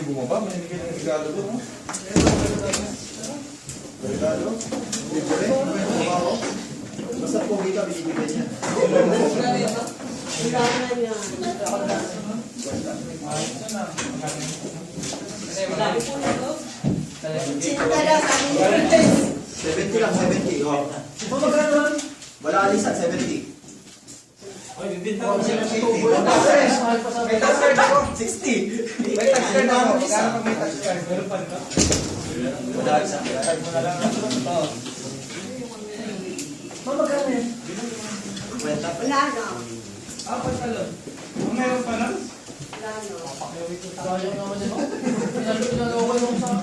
bumaba, manimigay ng regalo doon. Regalo? Libre? Bumaba. Basta po kita, binibigay niya. $70 lang, $70. Oh. Wala alisan, $70. Ay, bibinta ko sila ng $80. May tax card ako. 60. May tax card ako. Magkano pag may tax card? Meron pa rin ba? Wala alisan. Card mo na lang. Oo. Magkano yun? Wala na. Apat na lang. Kung meron pa lang? Wala na. Sayang naman yun. Pinagawa yung sa...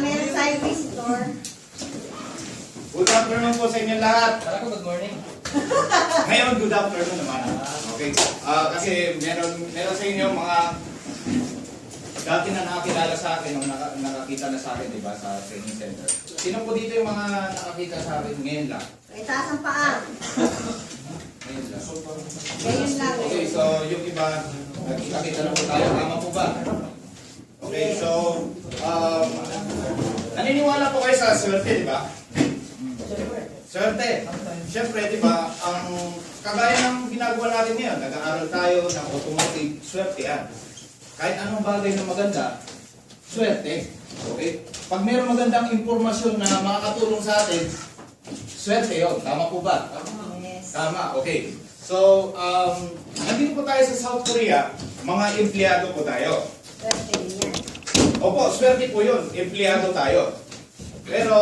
Meron Chinese store. Good afternoon po sa inyo lahat. Tara ko, good morning. Ngayon, good afternoon naman. Okay. Kasi meron sa inyo mga dati na nakakilala sa akin, nung nakakita na sa akin, di ba, sa training center. Sino po dito yung mga nakakita sa akin ngayon lang? May taas ang paa. Ngayon lang. Ganyan lang. Okay, so yung iba, nakikita na po tayo. Tama po ba? Okay, so naniniwala po kayo sa swerte, di ba? Swerte. Siyempre, di ba, ang kagaya ng ginagawa natin ngayon, nag-aaral tayo ng automotive, swerte yan. Kahit anong bagay na maganda, swerte. Okay? Pag mayroong magandang impormasyon na makakatulong sa atin, swerte yun. Tama po ba? Yes. Tama, okay. So, nandito po tayo sa South Korea, mga empleyado po tayo. Swerte yan. Opo, swerte po yun, empleyado tayo. Pero,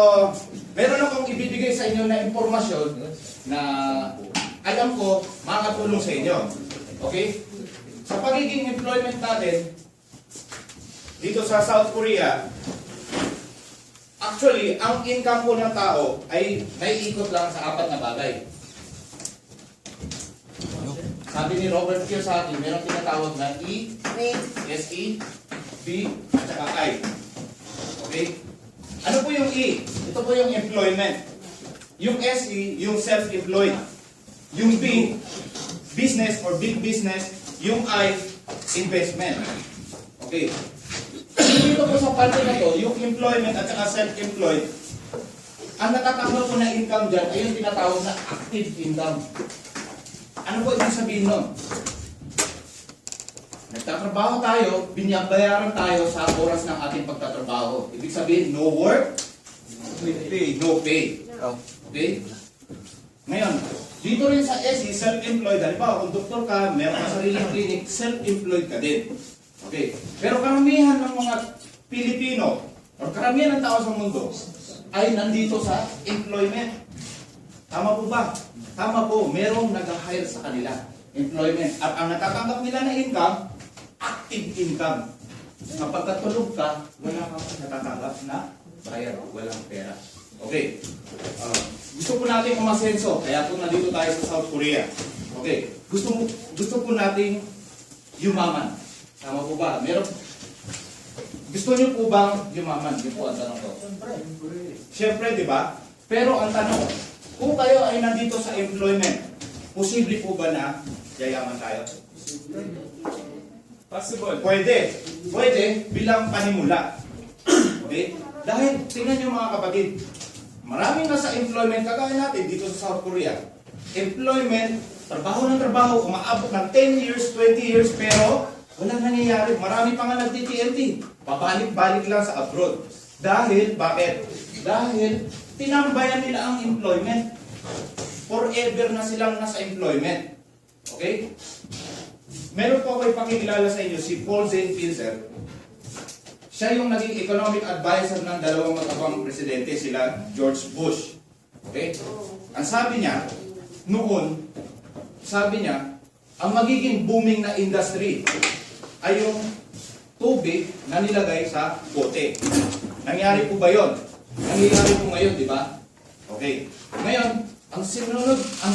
meron akong ibibigay sa inyo na impormasyon na alam ko makakatulong sa inyo. Okay? Sa pagiging employment natin, dito sa South Korea, actually, ang income po ng tao ay naiikot lang sa apat na bagay. Sabi ni Robert Kiyosaki, merong tinatawag na E, Wait. SE, B, at saka I. Okay? Ano po yung E? Ito po yung employment. Yung SE, yung self-employed. Yung B, business or big business. Yung I, investment. Okay. Dito po sa parte na to, yung employment at saka self-employed, ang natatanggap po na income dyan ay yung tinatawag na active income. Ano po ibig sabihin nun? Nagtatrabaho tayo, binabayaran tayo sa oras ng ating pagtatrabaho. Ibig sabihin, no work, no pay. Okay? Ngayon, dito rin sa SE, self-employed. Halimbawa, kung doktor ka, meron ka sariling clinic, self-employed ka din. Okay? Pero karamihan ng mga Pilipino, o karamihan ng tao sa mundo, ay nandito sa employment. Tama po ba? Tama po, merong nag-hire sa kanila. Employment. At ang natatanggap nila na income, active income. Kapag katulog ka, wala kang natatanggap na bayar, walang pera. Okay. Gusto po natin umasenso, kaya po nandito tayo sa South Korea. Okay. Gusto po natin yumaman. Tama po ba? Gusto niyo po bang yumaman? Yun po ang tanong ko. Siyempre, di ba? Pero ang tanong, kung kayo ay nandito sa employment, posible po ba na yayaman tayo? Possible. Pwede. Pwede bilang panimula. Okay? Dahil, tingnan niyo mga kapatid, maraming nasa employment, kagaya natin dito sa South Korea. Employment, trabaho ng trabaho, umaabot ng 10 years, 20 years, pero walang nangyayari. Marami pa nga nag-TNT. Pabalik-balik lang sa abroad. Dahil, bakit? Dahil, tinambayan nila ang employment. Forever na silang nasa employment. Okay? Meron po ako ipakikilala sa inyo si Paul Zane Pilzer. Siya yung naging economic advisor ng dalawang matapang presidente, sila George Bush. Okay? Ang sabi niya, noon, ang magiging booming na industry ay yung tubig na nilagay sa bote. Nangyari po ba yun? Nangyari po ngayon, di ba? Okay. Ngayon, ang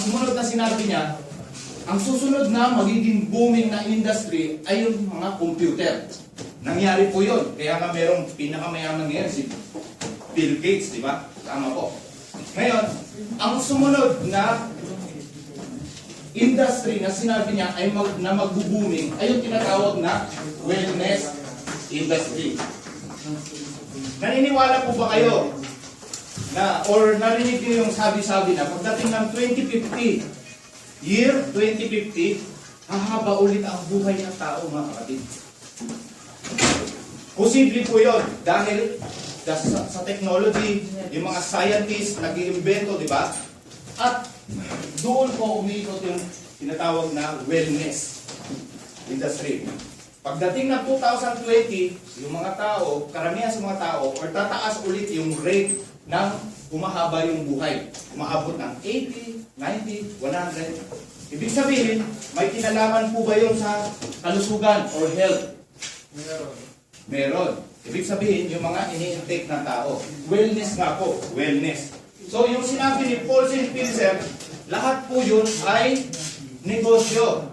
sumunod na sinabi niya, ang susunod na magiging booming na industry ay yung mga computer. Nangyari po yun. Kaya nga merong pinakamayaman ngayon si Bill Gates, di ba? Tama po. Ngayon, ang sumunod na industry na sinabi niya ay na mag-booming ay yung tinatawag na wellness industry. Naniniwala po ba kayo na or narinig niyo yung sabi-sabi na pagdating ng 2050, year 2050, hahaba ulit ang buhay ng tao, mga kapatid? Posible po yun dahil sa technology, yung mga scientists nag-iimbento, di ba? At doon po umiikot yung tinatawag na wellness industry. Pagdating ng 2020, yung mga tao, karamihan sa mga tao, or tataas ulit yung rate ng humahaba yung buhay. Umaabot ng 80, 90, 100. Ibig sabihin, may kinalaman po ba yun sa kalusugan or health? Meron. Ibig sabihin, yung mga ini-intake ng tao. Wellness nga po. Wellness. So, yung sinabi ni Paulsen Pilzer, lahat po yun ay negosyo.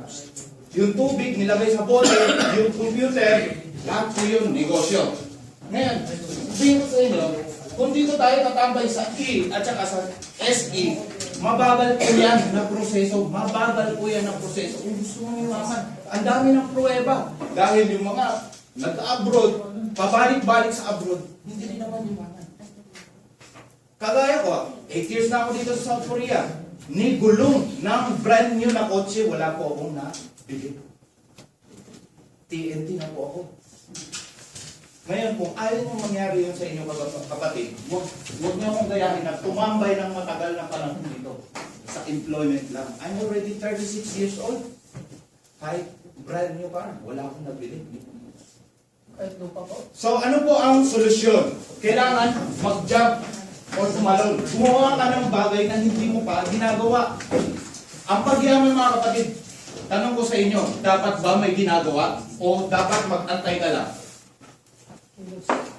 Yung tubig nilagay sa bote, yung computer, lahat po yun negosyo. Ngayon, sabihin ko sa inyo, kung dito tayo tatambay sa E at saka sa SE, mabagal po yan na proseso. Mabagal po yan na proseso. Kung gusto mo yumaman, ang dami ng pruweba. Dahil yung mga nag-abroad, pabalik-balik sa abroad, hindi rin naman yumaman. Kagaya ko, 8 years na ako dito sa South Korea. Ni gulong ng brand new na kotse, wala po akong nabili. TNT na po ako. Ngayon, kung ayaw nyo mangyari yun sa inyo kapatid, huwag nyo akong gayahin na tumambay ng matagal na panahon dito sa employment lang. I'm already 36 years old. Kahit brand new car, wala akong nabili. Kahit lupa po. So, ano po ang solusyon? Kailangan mag-jump o tumalon. Gumawa ka ng bagay na hindi mo pa ginagawa. Ang pagyaman, mga kapatid, tanong ko sa inyo, dapat ba may ginagawa o dapat mag-antay ka lang?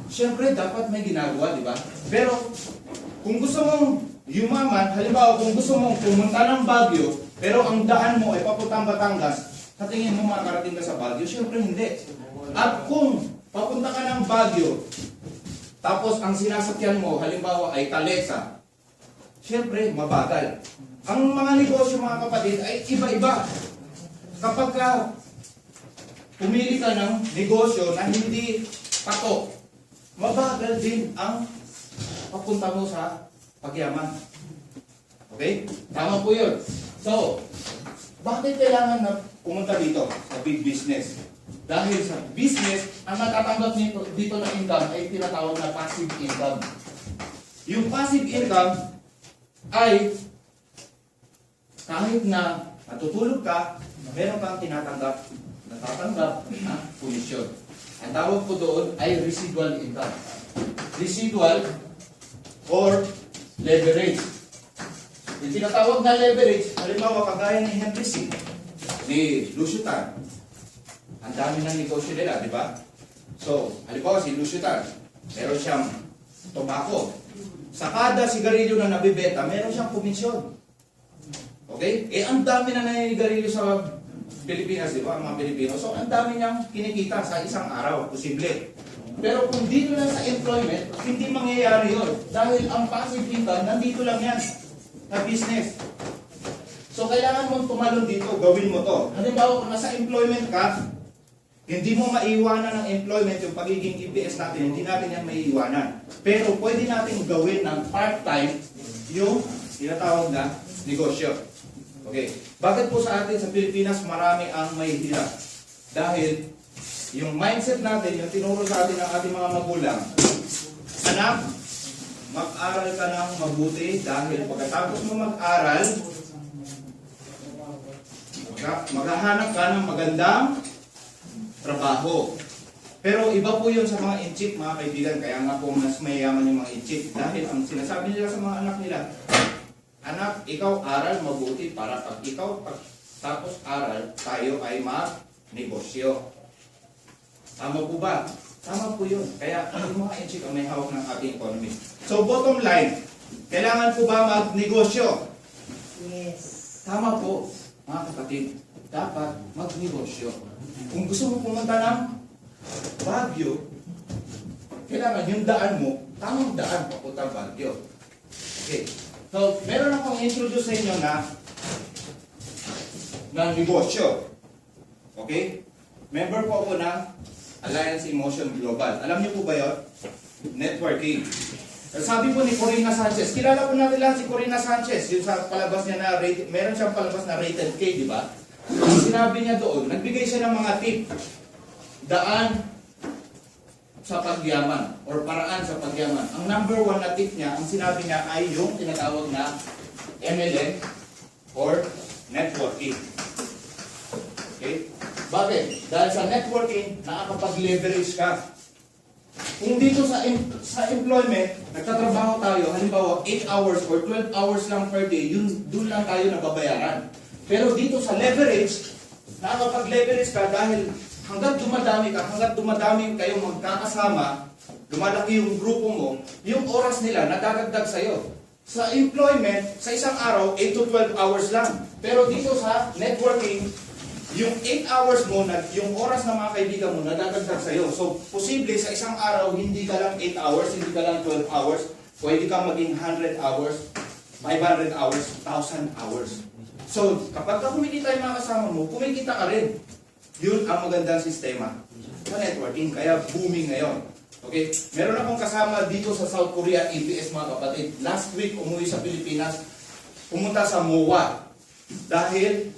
Siyempre, dapat may ginagawa, di ba? Pero, kung gusto mong yumaman, halimbawa, kung gusto mong pumunta ng Baguio, pero ang daan mo ay papuntang Batangas, sa tingin mo makakarating ka sa Baguio? Siyempre, hindi. At kung papunta ka ng Baguio, tapos ang sinasakyan mo, halimbawa, ay Talesa, siyempre, mabagal. Ang mga negosyo, mga kapatid, ay iba-iba. Kapag ka pumili ka ng negosyo na hindi patok, mabagal din ang papunta mo sa pagyaman. Okay? Tama po yun. So, bakit kailangan na pumunta dito sa big business? Dahil sa business, ang natatanggap dito ng income ay tinatawag na passive income. Yung passive income ay kahit na natutulog ka, meron kang natatanggap na komisyon. Ang tawag po doon ay residual income. Residual or leverage. Yung tinatawag na leverage, halimbawa kagaya ni Henry C., ni Lucio Tan. Ang dami ng negosyo nila, di ba? So, halimbawa si Lucio Tan, meron siyang tobacco. Sa kada sigarilyo na nabibenta, meron siyang komisyon. Okay? Eh, ang dami na naninigarilyo sa Pilipinas, di ba? Ang mga Pilipino. So, ang dami niyang kinikita sa isang araw. Posible. Pero kung dito lang sa employment, hindi mangyayari yun. Dahil ang passive income, nandito lang yan. Na business. So, kailangan mong tumalon dito, gawin mo to. Halimbawa, kung nasa employment ka, hindi mo maiiwanan ng employment yung pagiging EPS natin, hindi natin yan maiiwanan. Pero pwede natin gawin ng part-time yung tinatawag na negosyo. Okay. Bakit po sa atin sa Pilipinas marami ang may hirap? Dahil yung mindset natin, yung tinuro sa atin ng ating mga magulang, anak, mag-aral ka ng mabuti dahil pagkatapos mo mag-aral, maghahanap ka ng magandang trabaho. Pero iba po yun sa mga inchik, mga kaibigan. Kaya nga po mas mayayaman yung mga inchik. Dahil ang sinasabi nila sa mga anak nila, anak, ikaw aral mabuti para pag ikaw tapos aral, tayo ay mag-negosyo. Tama po ba? Tama po yun. Kaya yung mga inchik ang may hawak ng ating economy. So bottom line, kailangan po ba mag-negosyo? Yes. Tama po, mga kapatid. Dapat mag-negosyo. Kung gusto mo pumunta ng Baguio, kailangan yung daan mo, tamang daan papunta Baguio. Okay. So, meron akong introduce sa inyo na ng negosyo. Okay? Member po ako ng Alliance Emotion Global. Alam niyo po ba yun? Networking. Sabi po ni Corina Sanchez, kilala po natin lahat si Corina Sanchez, yung sa palabas niya na rated, meron siyang palabas na rated K, di ba? Sinabi niya doon, nagbigay siya ng mga tip, daan sa pagyaman, or paraan sa pagyaman. Ang number one na tip niya, ang sinabi niya ay yung tinatawag na MLM, or networking. Okay? Bakit? Dahil sa networking, nakakapag-leverage ka. Kung dito sa employment, nagtatrabaho tayo, halimbawa 8 hours or 12 hours lang per day, doon lang tayo nababayaran. Pero dito sa leverage, nakakapag-leverage ka dahil hanggat dumadami kayong magkakasama, lumalaki yung grupo mo, yung oras nila nadadagdag sa'yo. Sa employment, sa isang araw, 8 to 12 hours lang. Pero dito sa networking, yung 8 hours mo, yung oras ng mga kaibigan mo, nadadagdag sa'yo. So, posible sa isang araw, hindi ka lang 8 hours, hindi ka lang 12 hours, pwede ka maging 100 hours, 500 hours, 1,000 hours. So, kapag kumikita yung mga kasama mo, kumikita ka rin. Yun ang magandang sistema sa networking, kaya booming ngayon. Okay? Meron akong kasama dito sa South Korea, EPS mga kapatid. Last week, umuwi sa Pilipinas, pumunta sa MOA. Dahil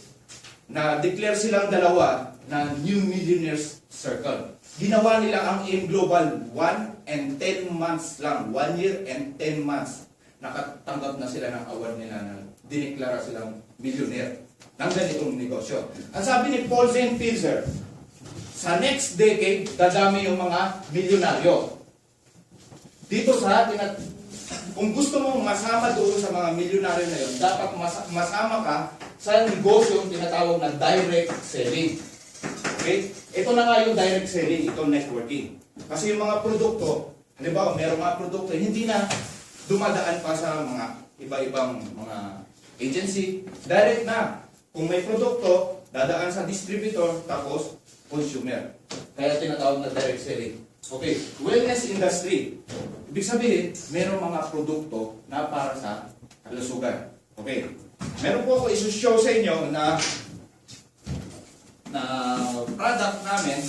na-declare silang dalawa na New Millionaires Circle. Ginawa nila ang AIM Global 1 and 10 months lang. 1 year and 10 months. Nakatanggap na sila ng award nila na dineklara silang millionaire ng ganitong negosyo. Ang sabi ni Paul Zane Pilzer, sa next decade, dadami yung mga milyonaryo. Dito sa atin, kung gusto mong masama doon sa mga milyonaryo na yun, dapat masama ka sa negosyo yung tinatawag na direct selling. Okay? Ito na nga yung direct selling, itong networking. Kasi yung mga produkto, halimbawa, merong mga produkto, hindi na dumadaan pa sa mga iba-ibang mga agency. Direct na. Kung may produkto, dadaan sa distributor, tapos consumer. Kaya tinatawag na direct selling. Okay, wellness industry. Ibig sabihin, merong mga produkto na para sa kalusugan. Okay. Meron po ako isushow sa inyo na product namin.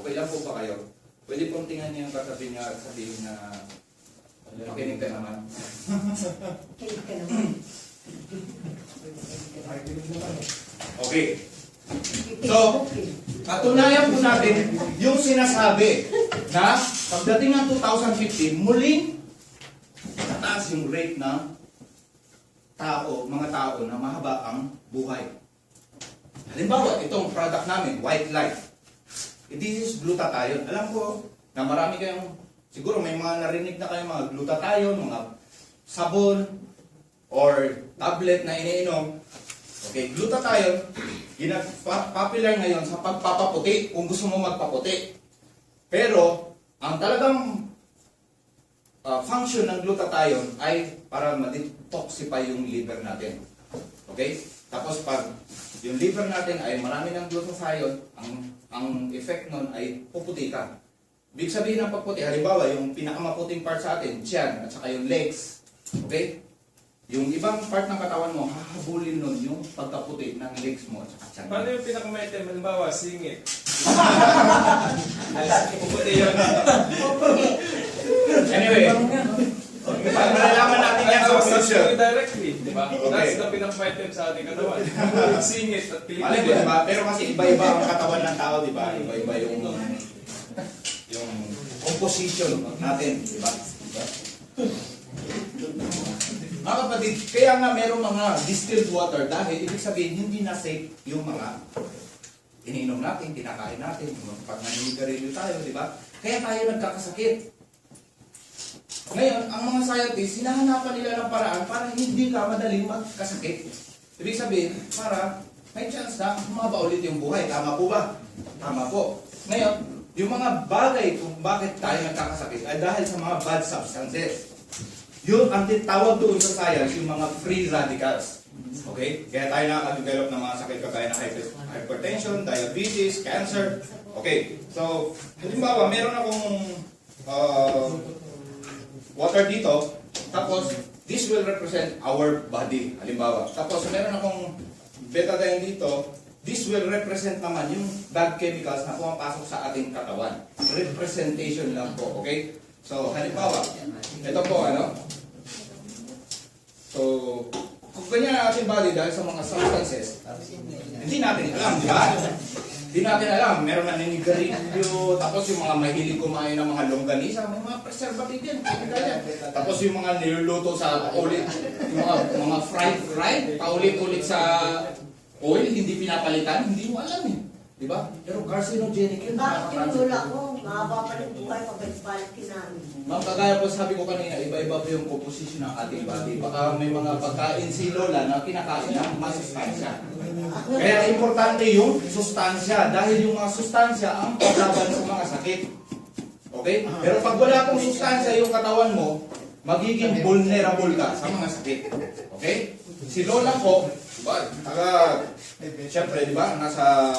Okay lang po ba kayo? Pwede pong tingnan niyo yung katabi niya at sabihin na makinig ka naman. Kinig ka naman. Okay. So, katunayan po natin yung sinasabi na pagdating ng 2050, muling tataas yung rate ng mga tao na mahaba ang buhay. Halimbawa, itong product namin, White Light. This is glutathione. Alam ko na marami kayong, siguro may mga narinig na kayong mga glutathione, mga sabon, or tablet na iniinom. Okay, glutathione, popular ngayon sa pagpapaputi, kung gusto mo magpaputi. Pero, ang talagang function ng glutathione ay para ma-detoxify yung liver natin. Okay? Tapos pag yung liver natin ay marami ng glutathione, ang effect nun ay puputi ka. Ibig sabihin ng pagputi, halimbawa, yung pinakamaputing part sa atin, tiyan, at saka yung legs. Okay? Yung ibang part ng katawan mo, hahabulin nun yung pagkaputi ng legs mo at saka tiyan. Paano yung pinakamaitim? Halimbawa, singit. Puputi yun. Anyway, malalaman natin yan sa future. Directly, di ba? Okay. That's the pinakamaitim sa ating katawan. Singit at Malay mo, pilipin. diba? Pero kasi iba-iba ang katawan ng tao, di ba? Iba-iba yung composition natin, di ba? Mga kapatid, kaya nga merong mga distilled water dahil ibig sabihin hindi na safe yung mga iniinom natin, kinakain natin, pag naninigarilyo tayo, di ba? Kaya tayo nagkakasakit. Ngayon, ang mga scientists, hinahanapan nila ng paraan para hindi ka madaling magkasakit. Ibig sabihin, para may chance na humaba ulit yung buhay. Tama po ba? Tama po. Ngayon, yung mga bagay kung bakit tayo nagkakasakit ay dahil sa mga bad substances. Yun ang tawag doon sa science, yung mga free radicals. Okay? Kaya tayo nakaka-develop ng mga sakit kagaya ng hypertension, diabetes, cancer. Okay. So, halimbawa, meron akong water dito. Tapos, this will represent our body. Halimbawa. Tapos, meron akong betadine dito. This will represent naman yung bad chemicals na pumapasok sa ating katawan. Representation lang po, okay? So, halimbawa, ito po, ano? So, kung ganyan ang ating body dahil sa mga substances, hindi natin alam, di ba? Hindi natin alam. Meron na ninigarilyo, tapos yung mga mahilig kumain ng mga longganisa, may mga preservative yan. Tapos yung mga niluluto sa ulit, yung mga fried, paulit-ulit sa oil, hindi pinapalitan, hindi mo alam eh. Di ba? Pero carcinogenic yun. Bakit yung lula ko? Mahaba pa rin buhay pabalik-balik kinamin. Ma'am, kagaya po sabi ko kanina, iba-iba po yung composition ng ating body. Baka may mga pagkain si Lola na kinakain ng masustansya. Kaya importante yung sustansya dahil yung mga sustansya ang paglaban sa mga sakit. Okay? Pero pag wala pong sustansya yung katawan mo, magiging vulnerable ka sa mga sakit. Okay? Si Lola po, diba, siyempre, di ba, nasa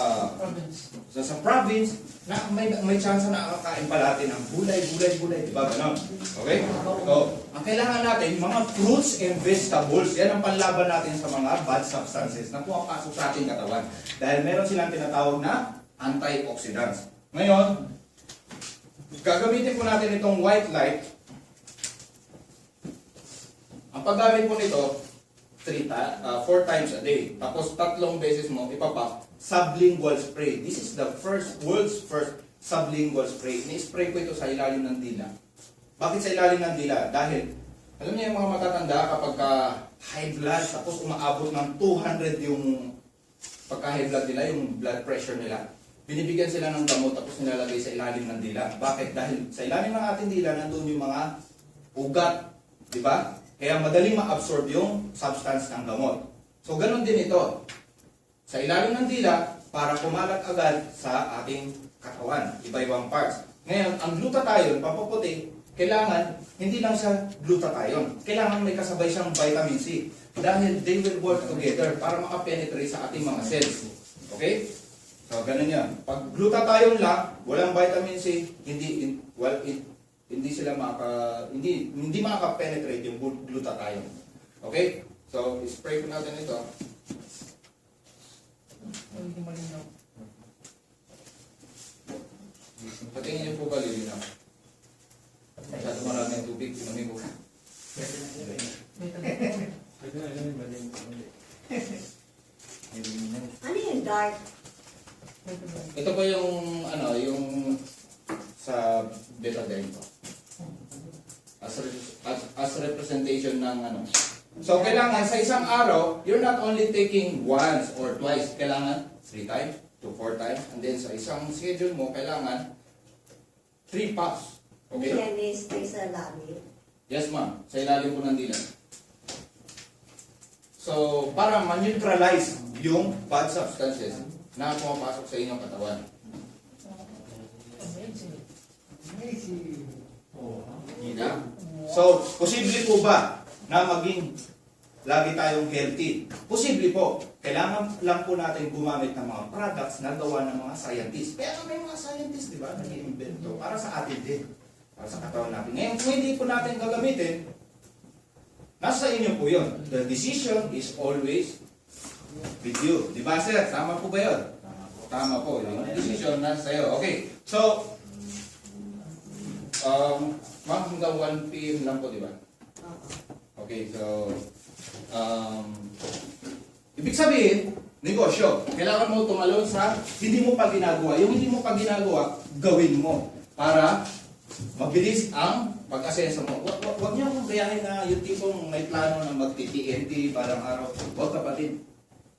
province, na may chance na kakain pa natin ng gulay, di ba, gano'n? Okay? So, ang kailangan natin, mga fruits and vegetables, yan ang panlaban natin sa mga bad substances na pumapasok sa ating katawan. Dahil meron silang tinatawag na antioxidants. Ngayon, gagamitin po natin itong white light. Ang paggamit po nito, 4 times a day. Tapos 3 beses mo ipapap sublingual spray. This is the world's first sublingual spray. Ni-spray ko ito sa ilalim ng dila. Bakit sa ilalim ng dila? Dahil, alam niyo yung mga matatanda kapag high blood, tapos umaabot ng 200 yung pagka-high blood nila, yung blood pressure nila. Binibigyan sila ng gamot tapos nilalagay sa ilalim ng dila. Bakit? Dahil sa ilalim ng ating dila, nandun yung mga ugat. Di ba? Kaya madaling ma-absorb yung substance ng gamot. So, ganun din ito. Sa ilalim ng dila, para kumalat agad sa ating katawan. Iba-ibang parts. Ngayon, ang glutathione, pampaputi, kailangan, hindi lang siya glutathione. Kailangan may kasabay siyang vitamin C. Dahil they will work together para makapenetrate sa ating mga cells. Okay? So, ganun yan. Pag glutathione lang, walang vitamin C, hindi sila hindi makaka-penetrate yung glutathione. Okay? So, spray ko natin ito. Patingin niyo po ba lilinaw? Masyado maraming tubig, sinamig ko. Ano yung dark? Ito po yung yung sa betadine ko. As representation ng So, kailangan sa isang araw, you're not only taking once or twice. Kailangan 3 times to 4 times. And then sa isang schedule mo, kailangan 3 puffs. Okay? Yan is sa labi. Yes, ma'am. Sa ilalim po ng dila. So, para ma-neutralize yung bad substances na pumapasok sa inyong katawan. Yeah. So, posible po ba na maging lagi tayong healthy? Posible po. Kailangan lang po natin gumamit ng mga products na gawa ng mga scientists. Pero may mga scientists, di ba, nag-iimbento para sa atin din. Para sa katawan natin. Ngayon, kung hindi po natin gagamitin, nasa inyo po yun. The decision is always with you. Di ba, sir? Tama po ba yun? Tama po. Yung decision nasa iyo. Okay. So, ma'am, hanggang 1 p.m. lang po, di ba? Okay, so, ibig sabihin, negosyo. Kailangan mo tumalon sa hindi mo pa ginagawa. Yung hindi mo pa ginagawa, gawin mo para mabilis ang pag-asenso mo. Huwag niyo akong gayahin na yung tipong may plano na magti-TNT parang araw. Huwag kapatid.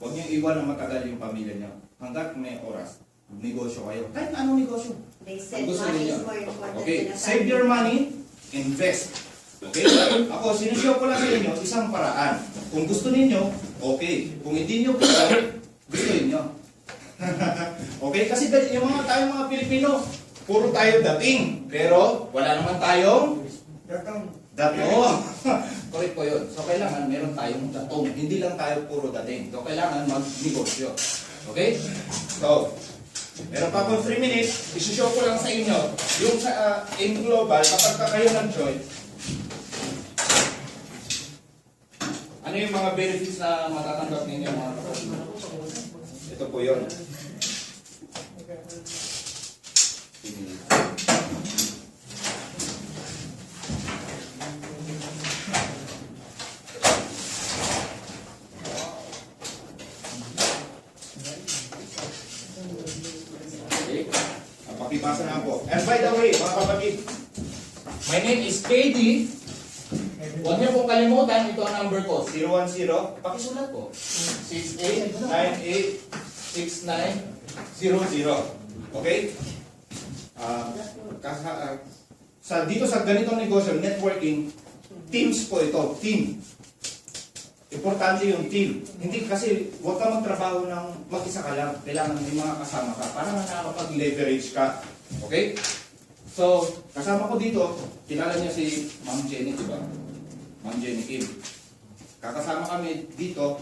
Huwag niyo iwan na matagal yung pamilya niyo. Hanggat may oras, negosyo kayo. Kahit na anong negosyo. They said Gusto money ninyo. is more important Okay, than a save your money, invest. Okay? Ako, sinushow ko lang sa inyo isang paraan. Kung gusto ninyo, okay. Kung hindi nyo gusto, gusto ninyo. Okay? Kasi yung tayong mga Pilipino, puro tayo dating. Pero wala naman tayong datong. Correct po yun. So, kailangan meron tayong datong. Hindi lang tayo puro dating. So, kailangan mag-negosyo. Okay? So, Meron pa akong 3 minutes, isushow ko lang sa inyo, yung sa in global, kapag ka kayo nag-join, ano yung mga benefits na matatanggap ninyo mga kapatid? Ito po yun. Okay. Pakibasa na po. And by the way, mga kapatid, my name is KD. Huwag niyo pong kalimutan, ito ang number ko, 010. Pakisulat po. 68986900. Okay? Dito sa ganitong negosyo, networking, teams po ito. Team. Importante yung team. Hindi kasi, huwag ka magtrabaho ng mag-isa ka lang. Kailangan may mga kasama ka para nakakapag-leverage ka. Okay? So, kasama ko dito, kilala niya si Ma'am Jenny, di ba? Ma'am Jenny Kim. Kakasama kami dito,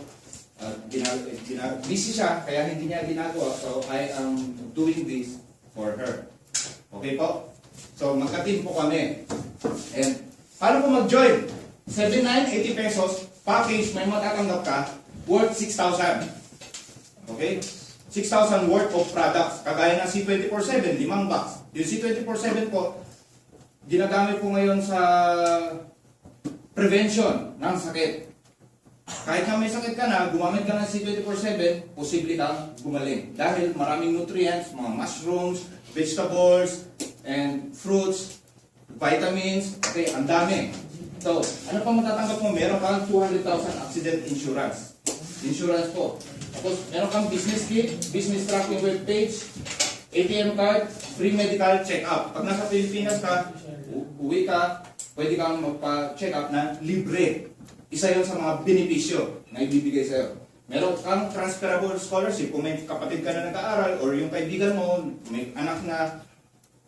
busy siya, kaya hindi niya ginagawa. So, I am doing this for her. Okay po? So, magka-team po kami. And, paano po mag-join? 7980 pesos, package, may matatanggap ka, worth 6,000. Okay? 6,000 worth of products. Kagaya ng C24/7, 5 box. Yung C24/7 po, ginagamit po ngayon sa prevention ng sakit. Kahit na may sakit ka na, gumamit ka ng C24/7, posible kang gumaling. Dahil maraming nutrients, mga mushrooms, vegetables, and fruits, vitamins, okay, ang dami. So, ano pa matatanggap mo? Meron kang 200,000 accident insurance. Insurance po. Tapos, meron kang business kit, business tracking web page, ATM card, free medical check-up. Pag nasa Pilipinas ka, uwi ka, pwede kang magpa-check up na libre. Isa yon sa mga benepisyo na ibibigay sa'yo. Meron kang transferable scholarship. Kung may kapatid ka na nag-aaral or yung kaibigan mo, may anak na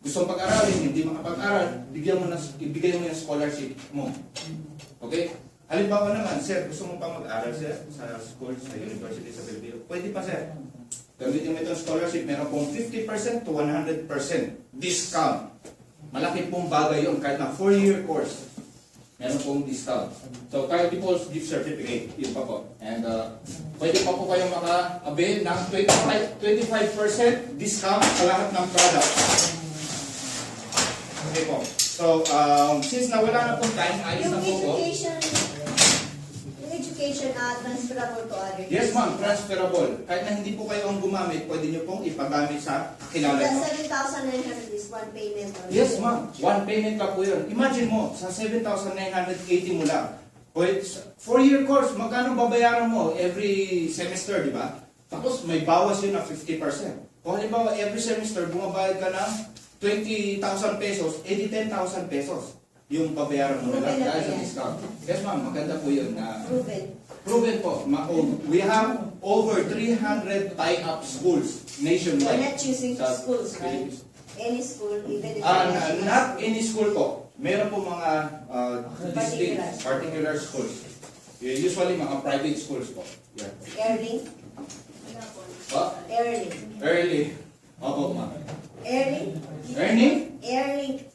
gusto pag-aralin, hindi makapag-aral, ibigay mo yung scholarship mo. Okay? Halimbawa naman, sir, gusto mo pa mag-aral sir, sa school, sa university, sa Pilipino. Pwede pa sir. Gamitin mo itong scholarship, meron pong 50% to 100% discount. Malaki pong bagay yun, kahit na 4-year course, meron pong discount. So, Kyle Defaults gift certificate, yun pa po. And pwede pa po kayong maka-avail ng 25% discount sa lahat ng product. Okay po. So, since nawala na pong time, ayos na po po. Yung education transferable to other. Yes ma'am, transferable. Kahit na hindi po kayo ang gumamit, pwede nyo pong ipagamit sa kakilala The nyo. 7,900 is one payment. Yes ma'am, one payment ka po yun. Imagine mo, sa 7,980 mo lang. 4-year course, magkano babayaran mo every semester, di ba? Tapos may bawas yun na 50%. Kung halimbawa, every semester, bumabayad ka ng 20,000 pesos, 10,000 pesos yung babayaran mo na lang dahil sa discount. Yes ma'am, maganda po yun na Proven. proven po. We have over 300 tie-up schools We're nationwide. not choosing Sa schools, right? Philippines. Any school, even if Not any school po. Meron po mga distinct, Particular. particular schools. Usually mga private schools po. Yeah. Airlink. Pa? Airlink. Early. Opo ma'am. Airlink. Earning? Airlink.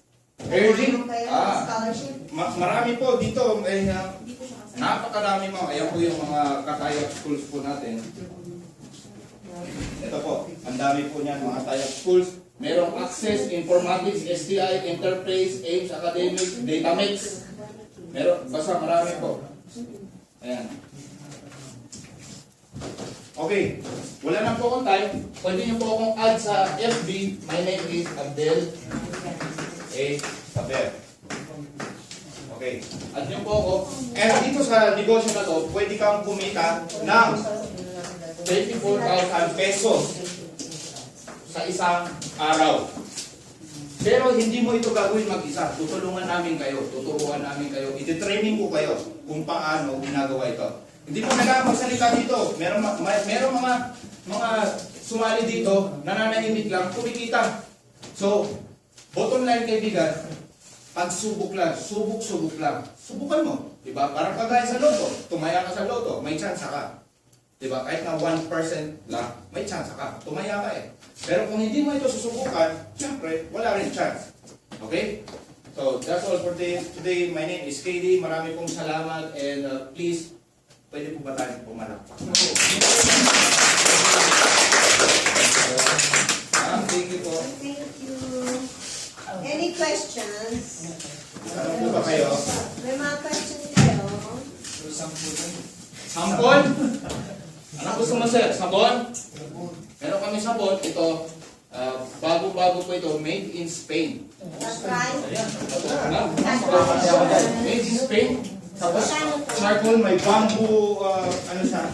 Airlink? Kayo Ah. scholarship. Marami po dito. Napakarami mo. Ayan po yung mga katayak schools po natin. Ito po. Ang dami po niyan mga tayak schools. Merong Access, Informatics, STI, Enterprise, AIMS, Academics, Datamix. Meron. Basta marami po. Ayan. Okay. Wala na po akong time. Pwede niyo po akong add sa FB. My name is Abdel A. Saber. Okay. Add niyo po ako. And dito sa negosyo na to, pwede kang kumita ng 24,000 pesos sa isang araw. Pero hindi mo ito gagawin mag-isa. Tutulungan namin kayo. Tuturuan namin kayo. Iti-training ko kayo kung paano ginagawa ito. Hindi mo nagkakapagsalita dito. Meron mga sumali dito, nananahimik lang, kumikita. So, bottom line kaibigan, pagsubok lang, subok lang. Subukan mo. Diba? Parang kagaya sa loto. Tumaya ka sa loto, may chance ka. Diba? Kahit na 1% lang. may chance ka. Tumaya ka eh. Pero kung hindi mo ito susubukan, syempre, wala rin chance. Okay? So, that's all for today. My name is KD. Marami pong salamat and please, pwede po ba tayo pumalakpak? Thank you po. Thank you. Any questions? Ano po ba kayo? May mga questions kayo? Sampon? Ano gusto mo sir? Sabon? Meron kami sabon. Ito, bago-bago po ito. Made in Spain. That's right. Made in Spain. Tapos, charcoal, may bamboo, ano siya?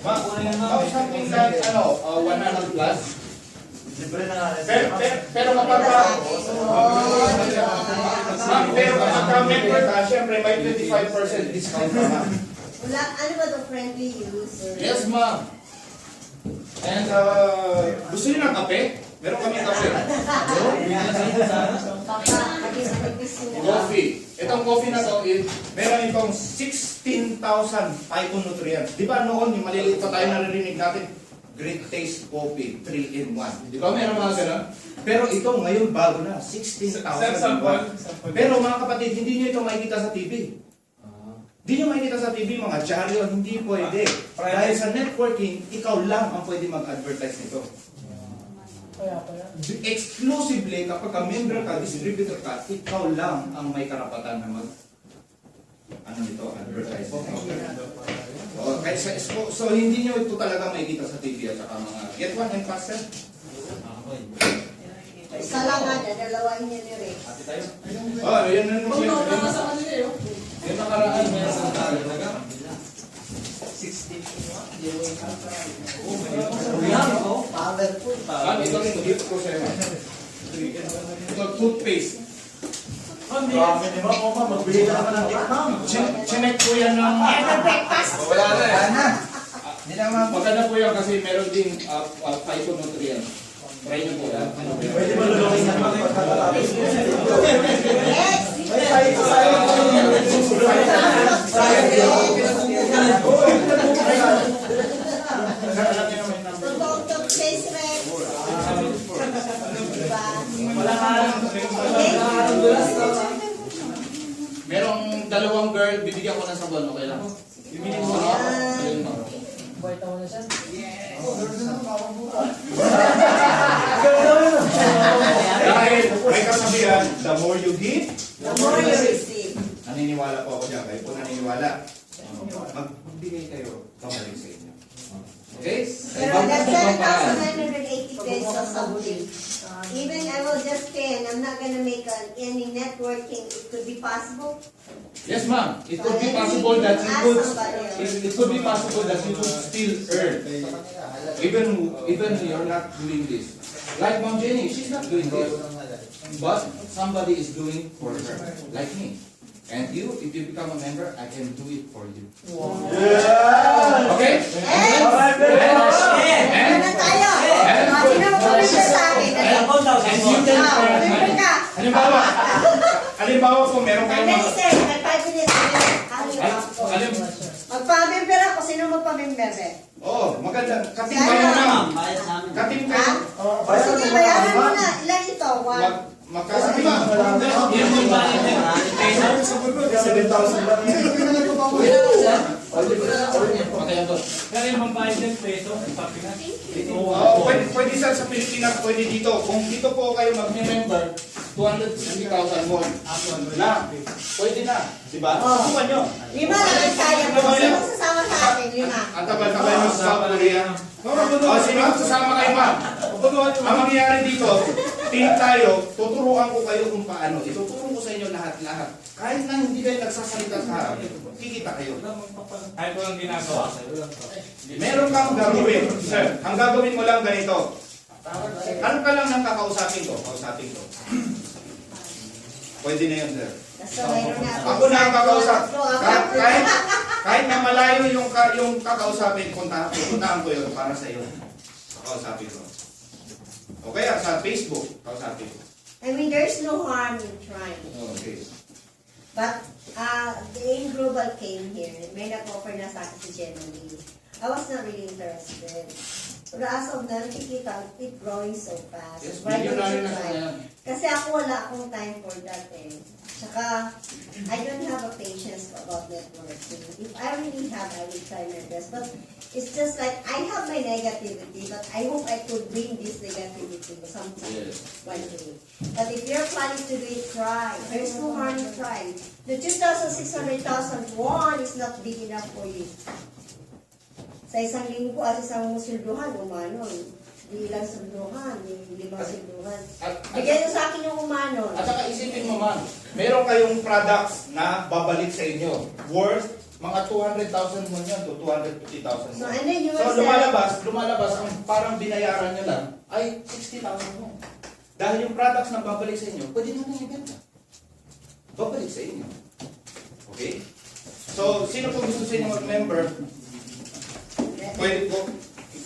Something like, 100 plus. Pero kapag member ka, syempre may 25% discount ka. Wala, ano ba the friendly use? Yes, ma'am. And gusto niyo ng kape? Meron kami kape. Coffee. Itong coffee na to, meron itong 16,000 phytonutrients. Di ba noon, yung maliliit pa tayo naririnig natin, Great Taste Coffee, 3-in-1. Di ba meron mga ganun? Pero ito ngayon bago na, 16,000. Pero mga kapatid, hindi nyo ito makikita sa TV. Hindi nyo makikita sa TV, mga dyaryo, hindi pwede. Dahil sa networking, ikaw lang ang pwede mag-advertise nito. Exclusively, kapag ka-member ka, distributor ka, ikaw lang ang may karapatan na advertise. So, hindi nyo ito talaga makikita sa TV at saka mga get one and faster. Isa lang nga, dalawain niya ni Rex. Oh, yan na naman. Sa kanila eh. Yung nakaraan mo yan sa talaga. 60. Ito rin, dito ko sa'yo. Ito, toothpaste. Chinek po yan ng... Wala na eh. Maganda po yan kasi meron din phytonutrients. Try nyo po yan. Pwede ba lulungin na Totoong toothpaste, Rex. Diba? Merong dalawang girl, bibigyan ko ng sabon, okay lang? Bibigyan mo na. Ayun mo. Buhay taon na siya. Dahil may kasabihan, the more you give, The more you receive. naniniwala po ako dyan. Kayo po naniniwala. Magbigay kayo, pabalik sa inyo. Okay? Pero that's 7,980 pesos something. Even I will just pay and I'm not gonna make any networking. It could be possible. Yes, ma'am. It could be possible that you could. It could be possible that you could still earn, even you're not doing this. Like Mom Jenny, she's not doing this, but somebody is doing for her, like me. And you, if you become a member, I can do it for you. Okay? Ano na tayo? Sino mag-member sa akin? And you can Member ka. halimbawa po, meron kayong Sandali mga... sir, may 5 minutes. Magpa-member ako. Sino magpa-member? Oh, maganda. Kating kayo na. Kating kayo. Sige, bayaran mo na. Ilan ito? Magkasama. Yan yung Pero yung pambayad ng peso, sabi na. pwede sa Pilipinas, pwede dito. Kung dito po kayo mag-member, 250,000 more. Na, pwede na. Diba? Subukan nyo. 5 lang ang kaya mo. Sino sasama sa akin? 5. Ang tagal-tagal mo sa South Korea. Sino sasama kayo, ma'am? Ang mangyayari dito, tingin tayo, tuturuan ko kayo kung paano. Ituturo ko sa inyo lahat-lahat. Kahit na hindi kayo nagsasalita sa harap, kikita kayo. Kahit walang ginagawa. Meron kang gagawin. Sir, ang gagawin mo lang ganito. Ano ka lang nang kakausapin ko? Kausapin ko. Pwede na yun, sir. Ako na ang kakausap. Kahit na malayo yung kakausapin, puntahan ko yun para sa iyo. Kakausapin ko. Okay, sa Facebook, kausapin ko. I mean, there's no harm in trying. Okay. But, the AIM Global came here. May nag-offer na sa akin si Gemini. I was not really interested. Pero as of now, nakikita, it growing so fast. Yes, Why don't millionaire you na sa try? ngayon. Kasi ako wala akong time for that eh. Tsaka, I don't have a patience about networking. If I really have, I will try my best. But it's just like, I have my negativity, but I hope I could bring this negativity sometime, Yes. one day. But if you're planning to do it, try. There's no harm in trying. The 2,600,000 won is not big enough for you. Sa isang linggo at isang silduhan, umanon. Di ilang silduhan, di 5 silduhan. Bigyan nyo sa akin yung umanon. At saka isipin mo man, meron kayong products na babalik sa inyo worth mga 200,000 mo yan to 250,000 mo. So, and then you So will say, lumalabas, ang parang binayaran nyo lang ay 60,000 mo. Dahil yung products na babalik sa inyo, pwede nyo nang ibenta. Babalik sa inyo. Okay? So, sino po gusto sa inyo mag-member? Pwede po.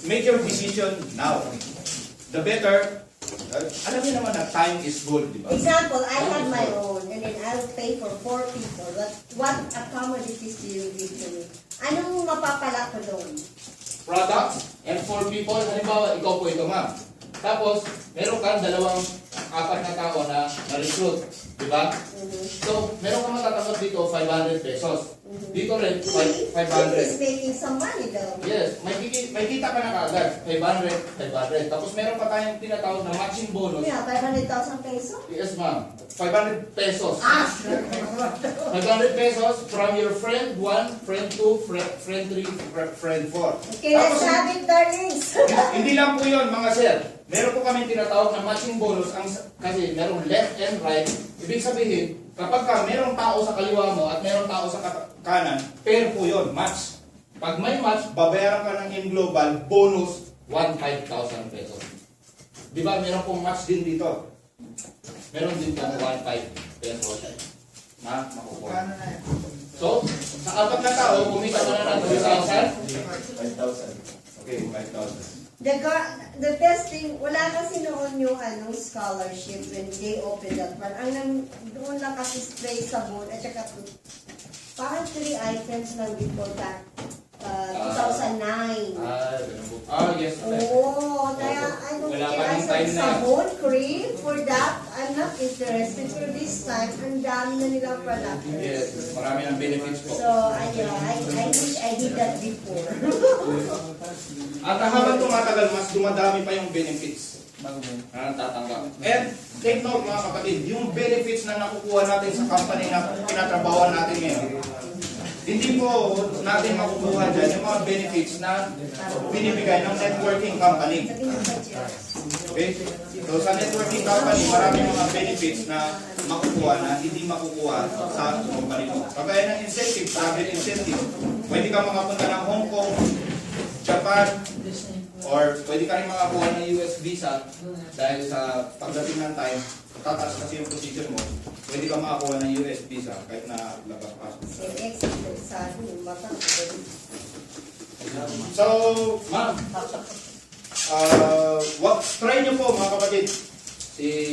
Make your decision now. The better, alam niyo naman na time is gold, di ba? example, I have my own, and then I'll pay for 4 people. What accommodations do you give to me? Anong mapapala ko doon? Products and 4 people, halimbawa, ikaw po ito, ma'am. Tapos, meron ka 4 na tao na na-recruit, di ba? So, meron ka matatanggap dito 500 pesos. Dito rin, He 500. is making some money though. Yes, may kita ka na kaagad. 500. Tapos meron pa tayong tinatawag na matching bonus. Yeah, 500,000 pesos. Yes, ma'am. 500 pesos. Ah! 500 pesos from your friend 1, friend 2, friend 3, friend 4. Okay, let's have it, darlings. Hindi lang po yun, mga sir. Meron po kami tinatawag na matching bonus kasi merong left and right. Ibig sabihin, kapag ka merong tao sa kaliwa mo at merong tao sa kanan, pair po yun, match. Pag may match, babayaran ka ng in global bonus 15,000 pesos. Di ba meron pong match din dito? Meron din pong 15 pesos na makukuha. So, sa 4 na tao, kumita ka na ng 2,000. 5,000. Okay, 5,000. The best thing, wala kasi noon yung scholarship when they opened that one. Doon lang kasi spray sabon at saka parang 3 items lang before that. 2009. Yes. Oo, kaya I don't Wala think pa I nung time said na. sabon, cream, for that, I'm not interested for this time. Ang dami na nilang product. Yes, marami ng benefits po. So, I wish I did that before. At habang tumatagal, mas dumadami pa yung benefits na natatanggap. And take note mga kapatid, yung benefits na nakukuha natin sa company na tinatrabawan natin ngayon, hindi po natin makukuha dyan yung mga benefits na binibigay ng networking company. Okay? So sa networking company, marami mga benefits na makukuha na hindi makukuha sa company mo. Kagaya ng incentive, travel incentive. Pwede ka makapunta ng Hong Kong, Japan, or pwede ka rin makakuha ng US visa dahil sa pagdating ng time, tataas kasi yung position mo, pwede ka makakuha ng US visa kahit na labas pa. So, ma'am, try nyo po mga kapatid. Si